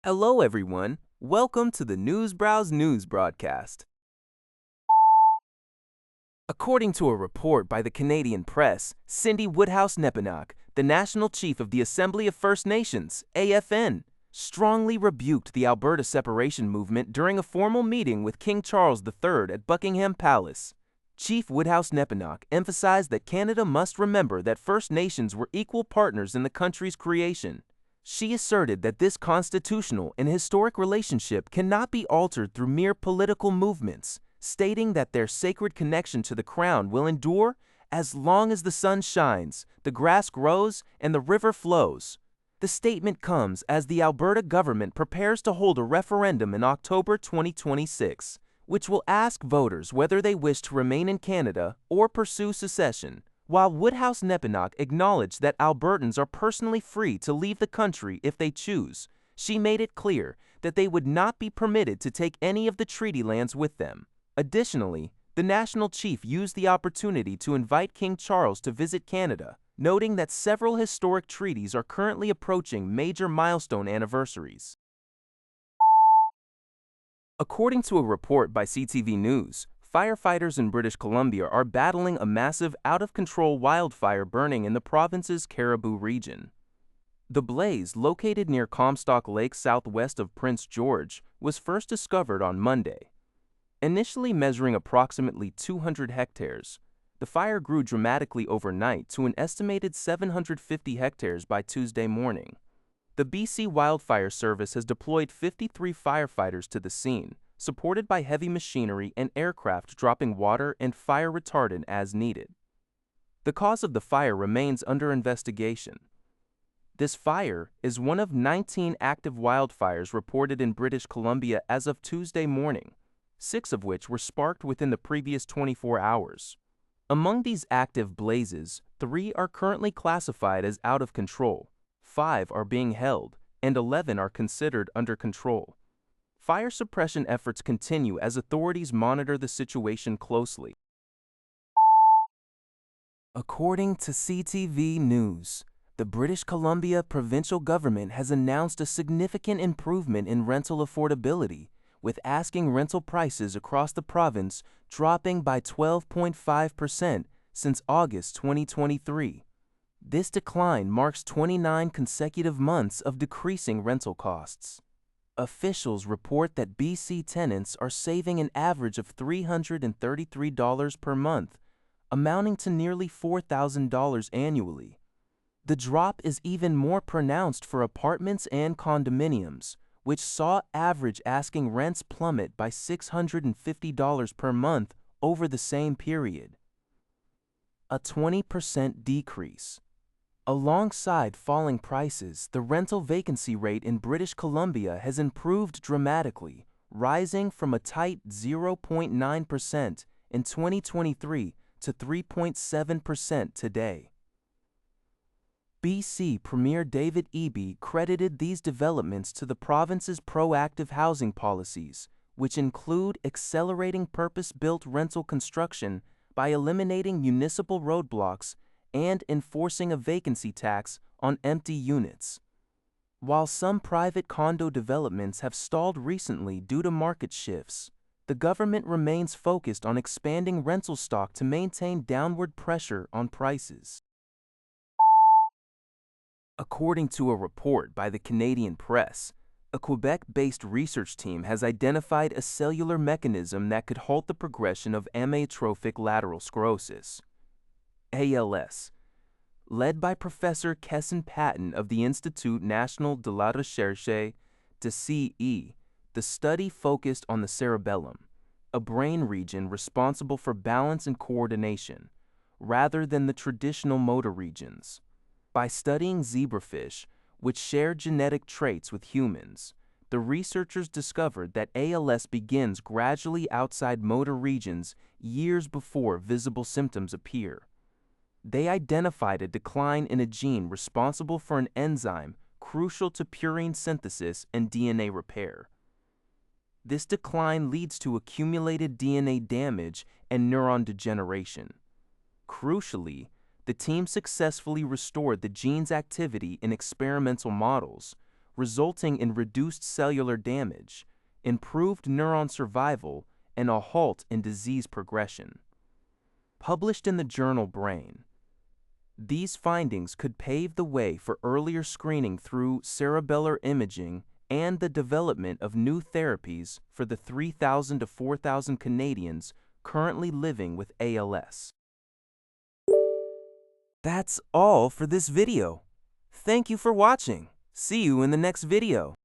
Hello, everyone. Welcome to the Newsbrowse News broadcast. According to a report by the Canadian Press, Cindy Woodhouse-Nepinack, the National Chief of the Assembly of First Nations, AFN, strongly rebuked the Alberta separation movement during a formal meeting with King Charles III at Buckingham Palace. Chief Woodhouse-Nepinack emphasized that Canada must remember that First Nations were equal partners in the country's creation. She asserted that this constitutional and historic relationship cannot be altered through mere political movements, stating that their sacred connection to the Crown will endure as long as the sun shines, the grass grows, and the river flows. The statement comes as the Alberta government prepares to hold a referendum in October 2026, which will ask voters whether they wish to remain in Canada or pursue secession. While Woodhouse-Nepinack acknowledged that Albertans are personally free to leave the country if they choose, she made it clear that they would not be permitted to take any of the treaty lands with them. Additionally, the national chief used the opportunity to invite King Charles to visit Canada, noting that several historic treaties are currently approaching major milestone anniversaries. According to a report by CTV News, firefighters in British Columbia are battling a massive, out-of-control wildfire burning in the province's Cariboo region. The blaze, located near Comstock Lake southwest of Prince George, was first discovered on Monday. Initially measuring approximately 200 hectares, the fire grew dramatically overnight to an estimated 750 hectares by Tuesday morning. The BC Wildfire Service has deployed 53 firefighters to the scene, supported by heavy machinery and aircraft dropping water and fire retardant as needed. The cause of the fire remains under investigation. This fire is one of 19 active wildfires reported in British Columbia as of Tuesday morning, 6 of which were sparked within the previous 24 hours. Among these active blazes, 3 are currently classified as out of control, 5 are being held, and 11 are considered under control. Fire suppression efforts continue as authorities monitor the situation closely. According to CTV News, the British Columbia provincial government has announced a significant improvement in rental affordability, with asking rental prices across the province dropping by 12.5% since August 2023. This decline marks 29 consecutive months of decreasing rental costs. Officials report that BC tenants are saving an average of $333 per month, amounting to nearly $4,000 annually. The drop is even more pronounced for apartments and condominiums, which saw average asking rents plummet by $650 per month over the same period. A 20% decrease. Alongside falling prices, the rental vacancy rate in British Columbia has improved dramatically, rising from a tight 0.9% in 2023 to 3.7% today. BC Premier David Eby credited these developments to the province's proactive housing policies, which include accelerating purpose-built rental construction by eliminating municipal roadblocks and enforcing a vacancy tax on empty units. While some private condo developments have stalled recently due to market shifts, the government remains focused on expanding rental stock to maintain downward pressure on prices. According to a report by the Canadian Press, a Quebec-based research team has identified a cellular mechanism that could halt the progression of amyotrophic lateral sclerosis, ALS. Led by Professor Kesson Patton of the Institut National de la Recherche de CE, the study focused on the cerebellum, a brain region responsible for balance and coordination, rather than the traditional motor regions. By studying zebrafish, which share genetic traits with humans, the researchers discovered that ALS begins gradually outside motor regions years before visible symptoms appear. They identified a decline in a gene responsible for an enzyme crucial to purine synthesis and DNA repair. This decline leads to accumulated DNA damage and neuron degeneration. Crucially, the team successfully restored the gene's activity in experimental models, resulting in reduced cellular damage, improved neuron survival, and a halt in disease progression. Published in the journal Brain, these findings could pave the way for earlier screening through cerebellar imaging and the development of new therapies for the 3,000 to 4,000 Canadians currently living with ALS. That's all for this video. Thank you for watching. See you in the next video.